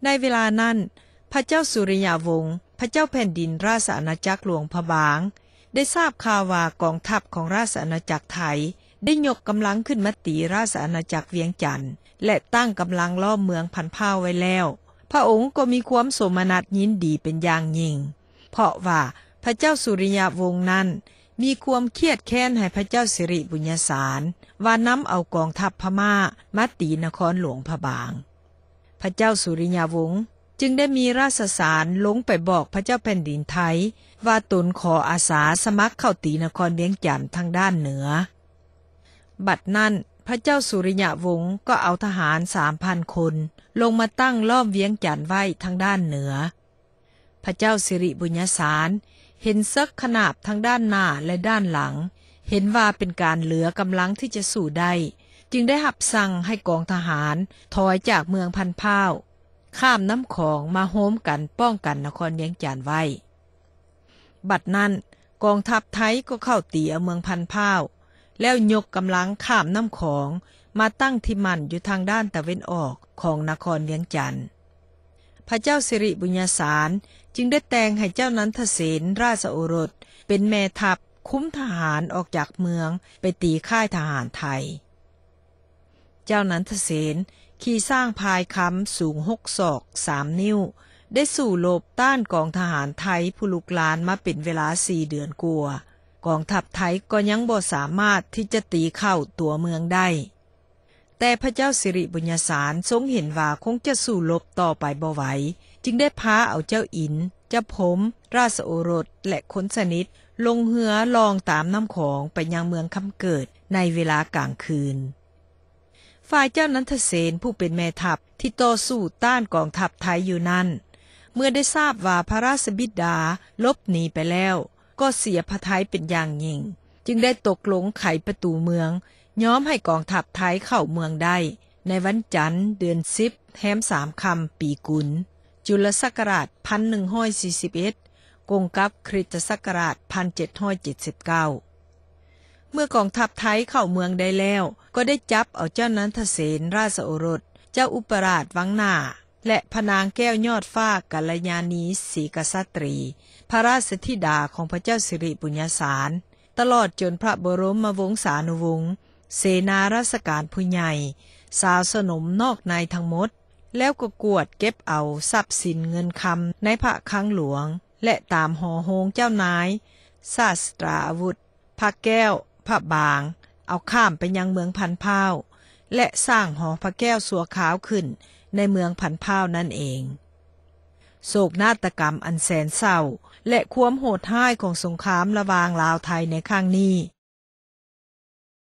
ในเวลานั้นพระเจ้าสุริยาวงศ์พระเจ้าแผ่นดินราชอาณาจักรหลวงพระบางได้ทราบข่าวว่ากองทัพของราชอาณาจักรไทยได้ยกกำลังขึ้นมาตีราชอาณาจักรเวียงจันทน์และตั้งกำลังล้อมเมืองพันพร้าวไว้แล้วพระองค์ก็มีความโสมนัสยินดีเป็นอย่างยิ่งเพราะว่าพระเจ้าสุริยาวงศ์นั้นมีความเครียดแค้นให้พระเจ้าสิริบุญญสารว่านำเอากองทัพพม่ามาตีนครหลวงพระบางพระเจ้าสุริยาวงศ์จึงได้มีราชสารลงไปบอกพระเจ้าแผ่นดินไทยว่าตนขออาสาสมัครเข้าตีนครเวียงจันทน์ทางด้านเหนือบัดนั้นพระเจ้าสุริยวงศ์ก็เอาทหาร 3,000 คนลงมาตั้งล้อมเวียงจันทน์ไว้ทางด้านเหนือพระเจ้าสิริบุญญสารเห็นซึกขนาบทางด้านหน้าและด้านหลังเห็นว่าเป็นการเหลือกำลังที่จะสู้ได้จึงได้รับสั่งให้กองทหารถอยจากเมืองพันพร้าวข้ามน้ำของมาโฮมกันป้องกันนครเวียงจันทน์ไว้บัดนั้นกองทัพไทยก็เข้าตีเอาเมืองพันพร้าวแล้วยกกำลังข้ามน้ำของมาตั้งที่มั่นอยู่ทางด้านตะวันออกของนครเวียงจันทน์พระเจ้าสิริบุญญสารจึงได้แต่งให้เจ้านันทเสนราชโอรสเป็นแม่ทัพคุ้มทหารออกจากเมืองไปตีค่ายทหารไทยเจ้านันทเสนขี่สร้างพายค้ำสูง6 ศอก 3 นิ้วได้สู่รบต้านกองทหารไทยผู้ลุกลานมาเป็นเวลา4 เดือนกว่ากองทัพไทยก็ยังบ่สามารถที่จะตีเข้าตัวเมืองได้แต่พระเจ้าสิริบุญญสารทรงเห็นว่าคงจะสู้รบต่อไปบ่ไหวจึงได้พาเอาเจ้าอินเจ้าพรหมราชโอรสและคนสนิทลงเรือลองตามน้ำของไปยังเมืองคำเกิดในเวลากลางคืนฝ่ายเจ้านันทเสนผู้เป็นแม่ทัพที่ต่อสู้ต้านกองทัพไทยอยู่นั้นเมื่อได้ทราบว่าพระราชบิดาลบหนีไปแล้วก็เสียพระทัยเป็นอย่างยิ่งจึงได้ตกลงไขประตูเมืองย้อมให้กองทัพไทยเข้าเมืองได้ในวันจันทร์เดือน10 แฮม 3 ค่ำปีกุลจุลศักราช1141กงกับคริสตศักราช1779เมื่อกองทัพไทยเข้าเมืองได้แล้วก็ได้จับเอาเจ้านันทเสนราชโอรสเจ้าอุปราชวังหน้าและพนางแก้วยอดฟ้ากัลยาณีศรีกษัตรีพระราชธิดาของพระเจ้าสิริบุญญสารตลอดจนพระบรมวงศานุวงศ์เสนาราชการผู้ใหญ่สาวสนมนอกในทั้งหมดแล้วก็กวดเก็บเอาทรัพย์สินเงินคำในพระคลังหลวงและตามหอโฮงเจ้านายศาสตราอาวุธพระแก้วพระบางเอาข้ามไปยังเมืองพันพร้าวและสร้างหอพระแก้วสัวขาวขึ้นในเมืองพันพร้าวนั่นเองโศกนาฏกรรมอันแสนเศร้าและความโหดร้ายของสงครามระหว่างลาวไทยในครั้งนี้